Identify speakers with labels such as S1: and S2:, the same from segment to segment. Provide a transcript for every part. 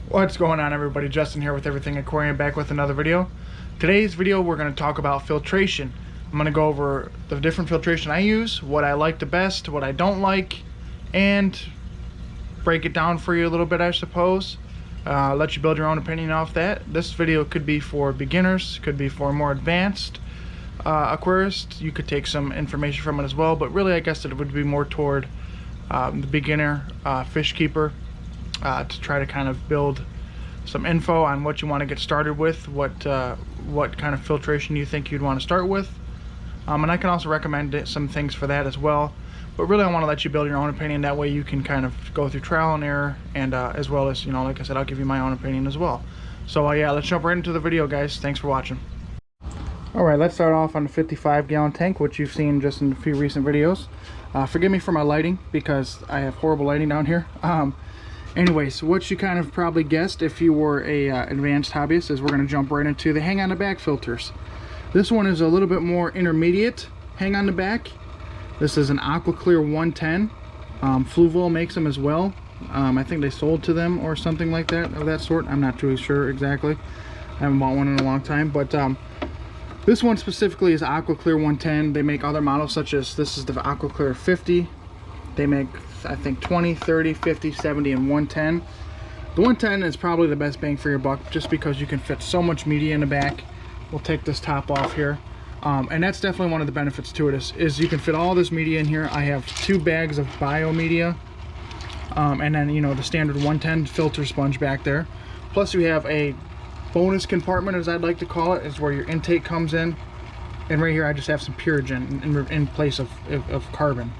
S1: What's going on, everybody? Justin here with Everything Aquarium, back with another video. Today's video we're going to talk about filtration. I'm going to go over the different filtration I use, what I like the best, what I don't like, and break it down for you a little bit, I suppose. Let you build your own opinion off that. This video could be for beginners, could be for more advanced aquarists. You could take some information from it as well, but really I guess it would be more toward the beginner fish keeper. To try to kind of build some info on what you want to get started with, what kind of filtration you think you'd want to start with, and I can also recommend some things for that as well. But really I want to let you build your own opinion. That way you can kind of go through trial and error, and as well as, you know, like I said, I'll give you my own opinion as well. So yeah, let's jump right into the video, guys. Thanks for watching. Alright, let's start off on the 55-gallon tank, which you've seen just in a few recent videos. Forgive me for my lighting because I have horrible lighting down here. Anyways, what you kind of probably guessed if you were a advanced hobbyist is we're going to jump right into the hang on the back filters. This one is a little bit more intermediate hang on the back. This is an Aqua Clear 110. Fluval makes them as well. I think they sold to them or something like that, of that sort. I'm not too sure exactly. I haven't bought one in a long time, but this one specifically is Aqua Clear 110. They make other models such as, this is the Aqua Clear 50. They make, I think, 20, 30, 50, 70, and 110. The 110 is probably the best bang for your buck just because you can fit so much media in the back. We'll take this top off here. And that's definitely one of the benefits to it is you can fit all this media in here. I have 2 bags of bio media. And then, you know, the standard 110 filter sponge back there. Plus you have a bonus compartment, as I'd like to call it, is where your intake comes in. And right here I just have some Purigen in place of carbon.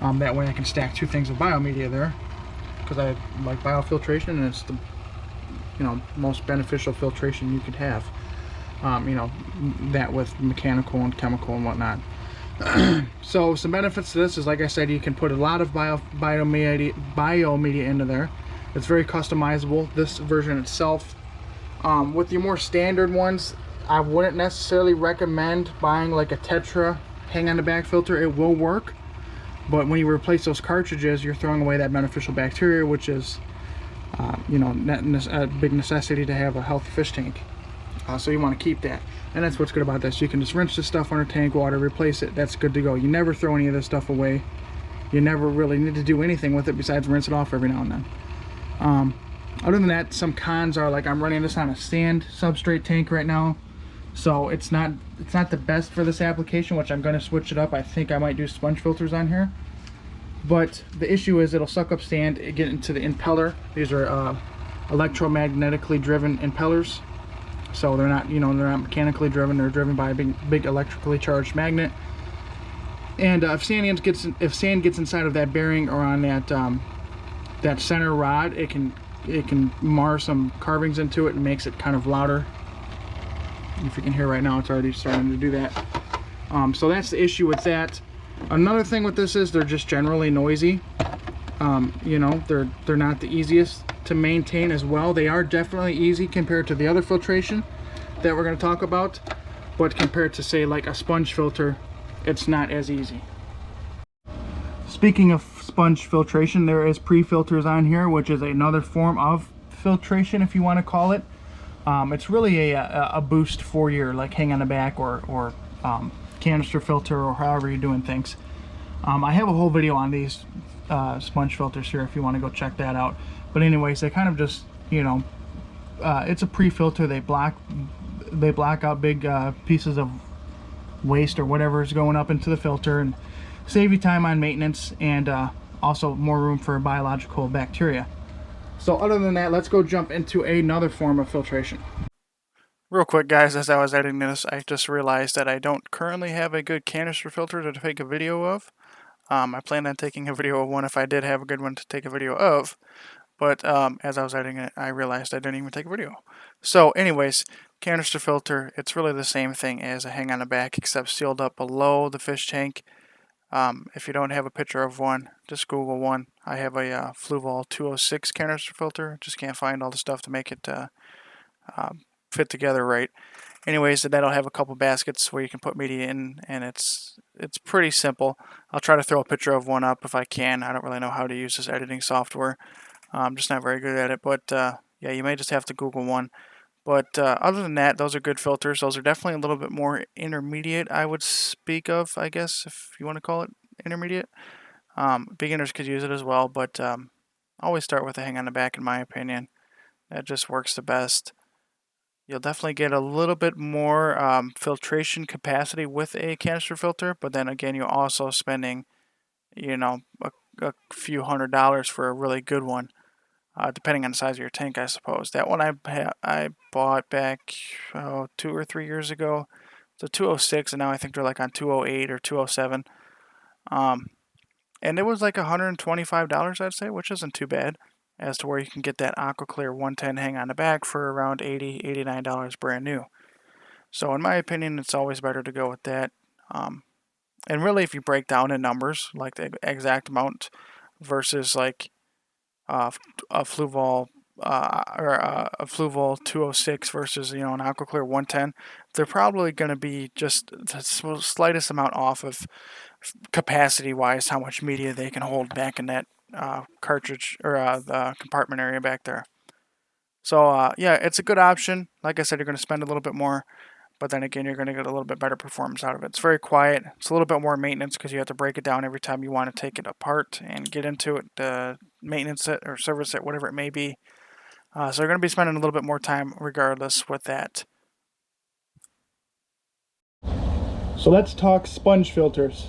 S1: That way I can stack 2 things of biomedia there, because I like biofiltration, and it's the, you know, most beneficial filtration you could have. You know, that with mechanical and chemical and whatnot. So some benefits to this is, like I said, you can put a lot of biomedia into there. It's very customizable, this version itself. With your more standard ones, I wouldn't necessarily recommend buying like a Tetra hang on the back filter. It will work, but when you replace those cartridges, you're throwing away that beneficial bacteria, which is, you know, a big necessity to have a healthy fish tank. So you want to keep that. And that's what's good about this. You can just rinse this stuff under tank water, replace it, that's good to go. You never throw any of this stuff away. You never really need to do anything with it besides rinse it off every now and then. Other than that, some cons are, like, I'm running this on a sand substrate tank right now. So it's not the best for this application, which I'm going to switch it up. I think I might do sponge filters on here. But the issue is it'll suck up sand, get into the impeller. These are electromagnetically driven impellers. So they're not, you know, they're not mechanically driven. They're driven by a big electrically charged magnet. And if sand gets inside of that bearing or on that center rod, it can mar some carvings into it and makes it kind of louder. If you can hear right now, it's already starting to do that. So that's the issue with that. Another thing with this is they're just generally noisy. You know, they're not the easiest to maintain as well. They are definitely easy compared to the other filtration that we're going to talk about, but compared to, say, like a sponge filter, it's not as easy. Speaking of sponge filtration, there is pre-filters on here, which is another form of filtration, if you want to call it. It's really a boost for your, like, hang on the back or canister filter, or however you're doing things. I have a whole video on these sponge filters here if you want to go check that out. But anyways, they kind of just, you know, it's a pre-filter. They block out big pieces of waste or whatever is going up into the filter, and save you time on maintenance, and also more room for biological bacteria. So other than that, let's go jump into another form of filtration. Real quick, guys, as I was editing this, I just realized that I don't currently have a good canister filter to take a video of. I planned on taking a video of one if I did have a good one to take a video of. But as I was editing it, I realized I didn't even take a video. So anyways, canister filter, it's really the same thing as a hang on the back, except sealed up below the fish tank. If you don't have a picture of one, just Google one. I have a Fluval 206 canister filter. Just can't find all the stuff to make it fit together right. Anyways, that'll have a couple baskets where you can put media in, and it's pretty simple. I'll try to throw a picture of one up if I can. I don't really know how to use this editing software. I'm just not very good at it, but yeah, you may just have to Google one. But other than that, those are good filters. Those are definitely a little bit more intermediate, I would speak of, I guess, if you want to call it intermediate. Beginners could use it as well, but always start with a hang on the back, in my opinion. That just works the best. You'll definitely get a little bit more filtration capacity with a canister filter, but then again, you're also spending, a few $100s for a really good one, depending on the size of your tank, I suppose. That one I bought back 2 or 3 years ago. It's a 206, and now I think they're like on 208 or 207. And it was like $125, I'd say, which isn't too bad, as to where you can get that Aqua Clear 110 hang on the back for around $80, $89 brand new. So in my opinion, it's always better to go with that. And really, if you break down in numbers, like the exact amount versus like a Fluval or a Fluval 206 versus an Aqua Clear 110, they're probably going to be just the slightest amount off of capacity-wise, how much media they can hold back in that cartridge or the compartment area back there. So yeah, it's a good option. Like I said, you're going to spend a little bit more, but then again, you're going to get a little bit better performance out of it. It's very quiet. It's a little bit more maintenance because you have to break it down every time you want to take it apart and get into it, maintenance it or service it, whatever it may be. So you're going to be spending a little bit more time regardless with that. So let's talk sponge filters.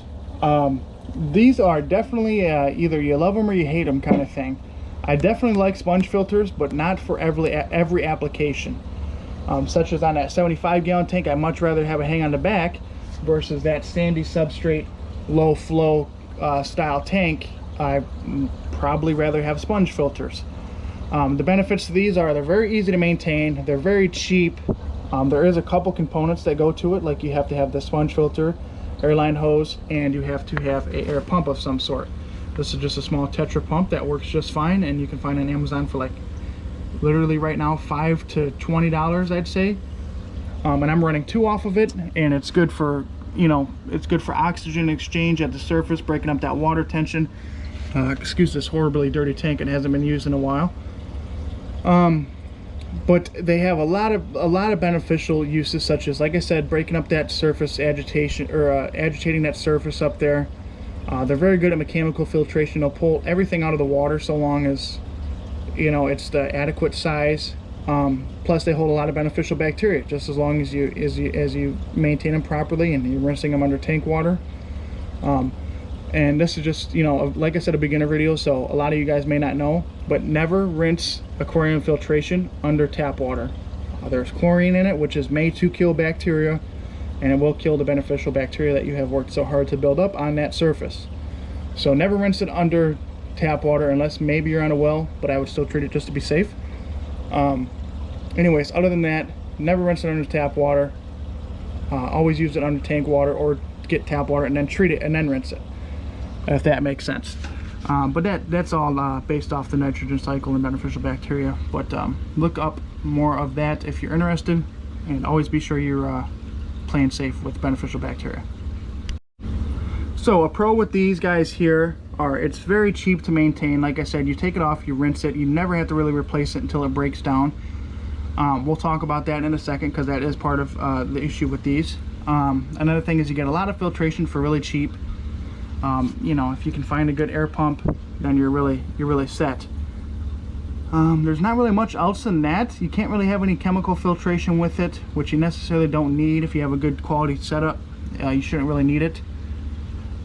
S1: These are definitely either you love them or you hate them kind of thing. I definitely like sponge filters, but not for every application. Such as on that 75-gallon tank, I'd much rather have a hang on the back versus that sandy substrate, low flow style tank. I'd probably rather have sponge filters. The benefits to these are they're very easy to maintain, they're very cheap. There is a couple components that go to it, like you have to have the sponge filter, airline hose, and you have to have an air pump of some sort. This is just a small Tetra pump that works just fine, and you can find it on Amazon for like literally right now $5 to $20, I'd say. And I'm running 2 off of it, and it's good for it's good for oxygen exchange at the surface, breaking up that water tension. Excuse this horribly dirty tank, it hasn't been used in a while. But they have a lot of beneficial uses, such as, like I said, breaking up that surface agitation, or agitating that surface up there. They're very good at mechanical filtration. They'll pull everything out of the water so long as it's the adequate size. Plus they hold a lot of beneficial bacteria, just as long as you maintain them properly and you're rinsing them under tank water. And this is just, like I said, a beginner video, so a lot of you guys may not know, but never rinse aquarium filtration under tap water. There's chlorine in it, which is made to kill bacteria, and it will kill the beneficial bacteria that you have worked so hard to build up on that surface. So never rinse it under tap water unless maybe you're on a well, but I would still treat it just to be safe. Anyways, other than that, never rinse it under tap water. Always use it under tank water, or get tap water and then treat it and then rinse it, if that makes sense. But that's all based off the nitrogen cycle and beneficial bacteria. But look up more of that if you're interested, and always be sure you're playing safe with beneficial bacteria. So a pro with these guys here are it's very cheap to maintain. Like I said, you take it off, you rinse it, you never have to really replace it until it breaks down. We'll talk about that in a second, because that is part of the issue with these. Another thing is you get a lot of filtration for really cheap. If you can find a good air pump, then you're really set. There's not really much else than that. You can't really have any chemical filtration with it, which you necessarily don't need. If you have a good quality setup, you shouldn't really need it.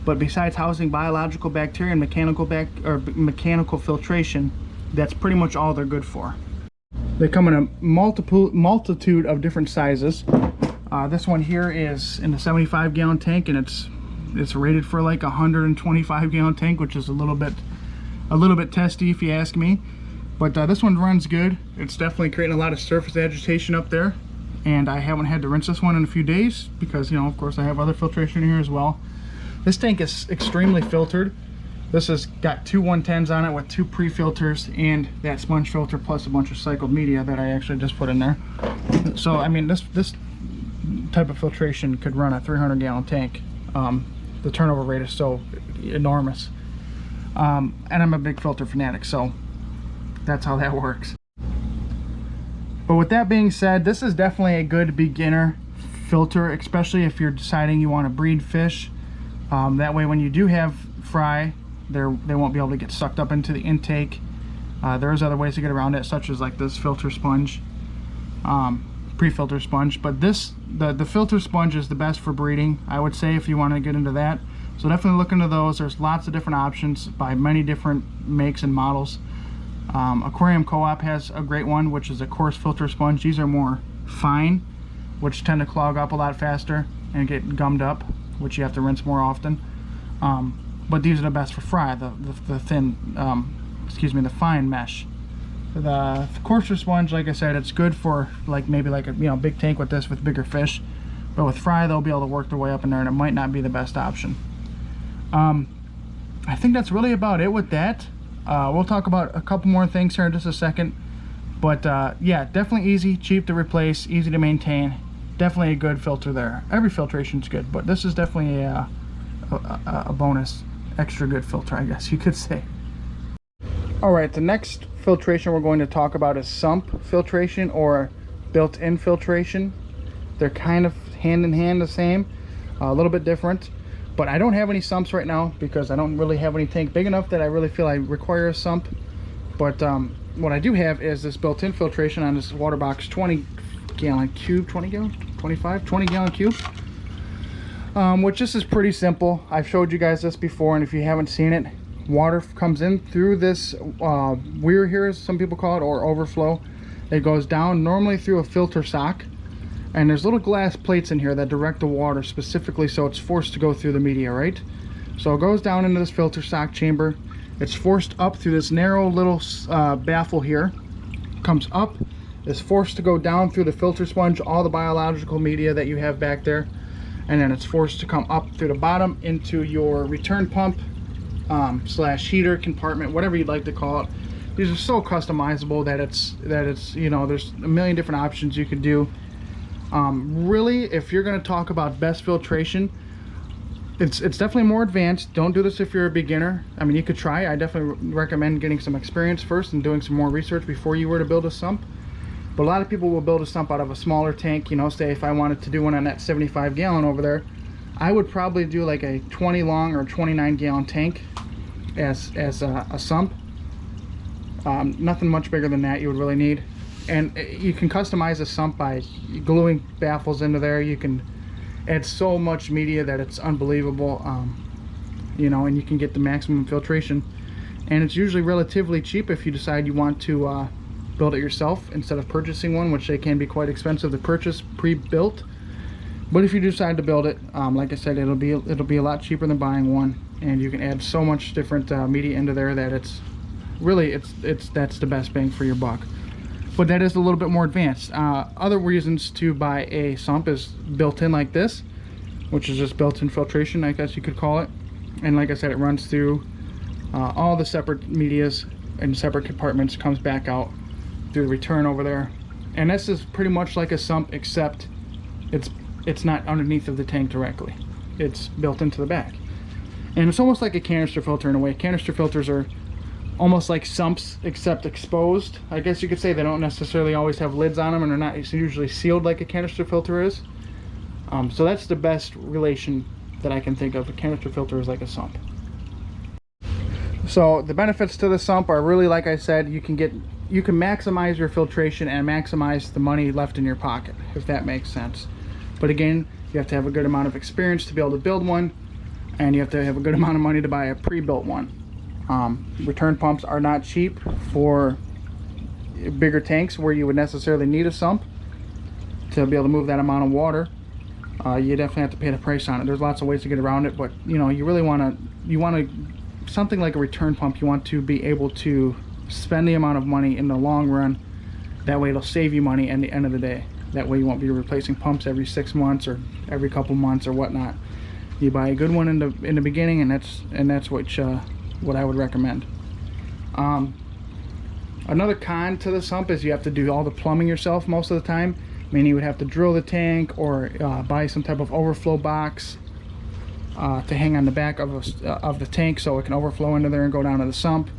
S1: But besides housing biological bacteria and mechanical filtration, that's pretty much all they're good for. They come in a multitude of different sizes. This one here is in the 75-gallon tank, and it's rated for like a 125-gallon tank, which is a little bit testy if you ask me. But this one runs good. It's definitely creating a lot of surface agitation up there, and I haven't had to rinse this one in a few days because of course I have other filtration in here as well. This tank is extremely filtered. This has got 2 110s on it with 2 pre-filters and that sponge filter plus a bunch of cycled media that I actually just put in there. So I mean, this type of filtration could run a 300-gallon tank. The turnover rate is so enormous, and I'm a big filter fanatic, so that's how that works. But with that being said, this is definitely a good beginner filter, especially if you're deciding you want to breed fish. That way when you do have fry, they won't be able to get sucked up into the intake. There's other ways to get around it, such as like this filter sponge, pre-filter sponge. But the filter sponge is the best for breeding, I would say, if you want to get into that. So definitely look into those. There's lots of different options by many different makes and models. Aquarium Co-op has a great one, which is a coarse filter sponge. These are more fine, which tend to clog up a lot faster and get gummed up, which you have to rinse more often. But these are the best for fry, the thin, the fine mesh. The coarser sponge, like I said, it's good for maybe a big tank with this with bigger fish. But with fry, they'll be able to work their way up in there, and it might not be the best option. I think that's really about it with that. We'll talk about a couple more things here in just a second. But yeah, definitely easy, cheap to replace, easy to maintain. Definitely a good filter there. Every filtration's good, but this is definitely a bonus, extra good filter, I guess you could say. Alright, the next filtration we're going to talk about is sump filtration or built-in filtration. They're kind of hand in hand the same, a little bit different. But I don't have any sumps right now because I don't really have any tank big enough that I really feel I require a sump. But what I do have is this built-in filtration on this water box 20 gallon cube, which this is pretty simple. I've showed you guys this before, and if you haven't seen it, water comes in through this weir here, as some people call it, or overflow. It goes down normally through a filter sock, and there's little glass plates in here that direct the water specifically so it's forced to go through the media, right? So it goes down into this filter sock chamber. It's forced up through this narrow little baffle here, comes up, is forced to go down through the filter sponge, all the biological media that you have back there, and then it's forced to come up through the bottom into your return pump slash heater compartment, whatever you'd like to call it. These are so customizable that it's there's a million different options you could do. Really, if you're going to talk about best filtration, it's definitely more advanced. Don't do this if you're a beginner. I mean, you could try. I definitely recommend getting some experience first and doing some more research before you were to build a sump. But a lot of people will build a sump out of a smaller tank. Say if I wanted to do one on that 75 gallon over there, I would probably do like a 20 long or 29 gallon tank as a sump. Nothing much bigger than that you would really need. And you can customize a sump by gluing baffles into there. You can add so much media that it's unbelievable, and you can get the maximum filtration. And it's usually relatively cheap if you decide you want to build it yourself instead of purchasing one, which they can be quite expensive to purchase pre-built. But if you decide to build it, like I said, it'll be a lot cheaper than buying one, and you can add so much different media into there that it's that's the best bang for your buck. But that is a little bit more advanced. Other reasons to buy a sump is built-in like this, which is just built-in filtration, I guess you could call it. And like I said, it runs through all the separate medias and separate compartments, comes back out through the return over there. And this is pretty much like a sump, except it's not underneath of the tank directly. It's built into the back. And it's almost like a canister filter in a way. Canister filters are almost like sumps, except exposed. I guess you could say they don't necessarily always have lids on them, and they're not usually sealed like a canister filter is. So that's the best relation that I can think of. A canister filter is like a sump. So the benefits to the sump are really, like I said, you can maximize your filtration and maximize the money left in your pocket, if that makes sense. But again, you have to have a good amount of experience to be able to build one, and you have to have a good amount of money to buy a pre-built one. Return pumps are not cheap for bigger tanks where you would necessarily need a sump to be able to move that amount of water. You definitely have to pay the price on it. There's lots of ways to get around it, but you really want to something like a return pump. You want to be able to spend the amount of money in the long run. That way it'll save you money at the end of the day. That way you won't be replacing pumps every 6 months or every couple months or whatnot. You buy a good one in the beginning, and that's what I would recommend. Another con to the sump is you have to do all the plumbing yourself most of the time. Meaning you would have to drill the tank or buy some type of overflow box to hang on the back of the tank so it can overflow into there and go down to the sump.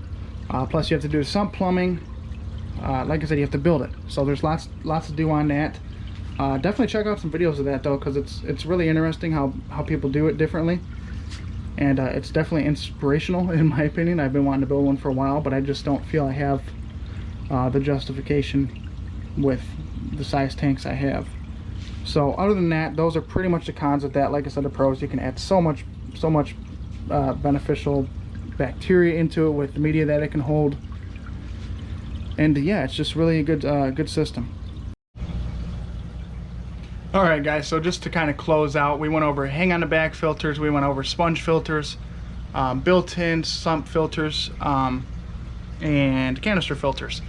S1: Plus you have to do sump plumbing, like I said, you have to build it. So there's lots to do on that. Definitely check out some videos of that though, because it's really interesting how people do it differently, and it's definitely inspirational in my opinion. I've been wanting to build one for a while, but I just don't feel I have the justification with the size tanks I have. So other than that, those are pretty much the cons of that. Like I said, the pros, you can add so much beneficial bacteria into it with the media that it can hold, and yeah, it's just really a good system. Alright guys, so just to kind of close out, we went over hang on the back filters, we went over sponge filters, built-in sump filters, and canister filters.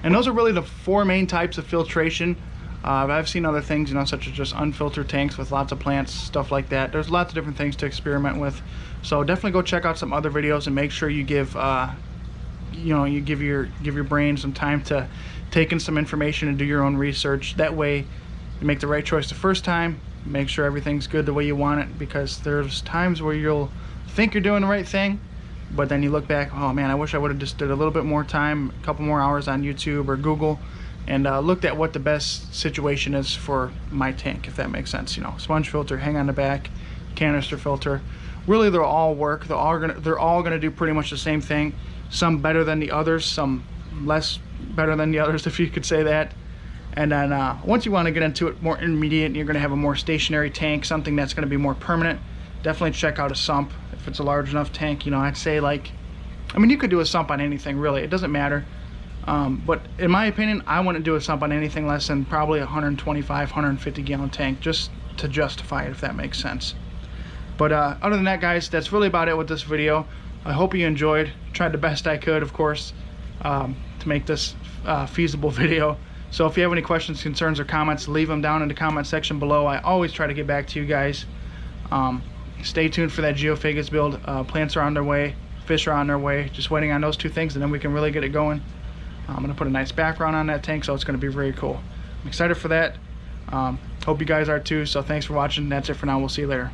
S1: And those are really the 4 main types of filtration. I've seen other things, you know, such as just unfiltered tanks with lots of plants, stuff like that. There's lots of different things to experiment with. So definitely go check out some other videos and make sure you give you give your brain some time to take in some information and do your own research. That way you make the right choice the first time, make sure everything's good the way you want it, because there's times where you'll think you're doing the right thing, but then you look back, oh man, I wish I would have just did a little bit more time, a couple more hours on YouTube or Google, and looked at what the best situation is for my tank, if that makes sense. You know, sponge filter, hang on the back, canister filter, really they'll all work. They're all gonna do pretty much the same thing. Some better than the others, some less better than the others, if you could say that. And then once you want to get into it more intermediate, and you're going to have a more stationary tank, something that's going to be more permanent, definitely check out a sump. If it's a large enough tank, you know, I'd say, like, I mean, you could do a sump on anything really, it doesn't matter, but in my opinion, I wouldn't do a sump on anything less than probably a 125 150 gallon tank, just to justify it, if that makes sense. But other than that guys, that's really about it with this video. I hope you enjoyed. Tried the best I could, of course, to make this feasible video. So if you have any questions, concerns, or comments, leave them down in the comment section below. I always try to get back to you guys. Stay tuned for that geophagus build. Plants are on their way, fish are on their way. Just waiting on those 2 things, and then we can really get it going. I'm going to put a nice background on that tank, so it's going to be very cool. I'm excited for that. Hope you guys are too, so thanks for watching. That's it for now. We'll see you later.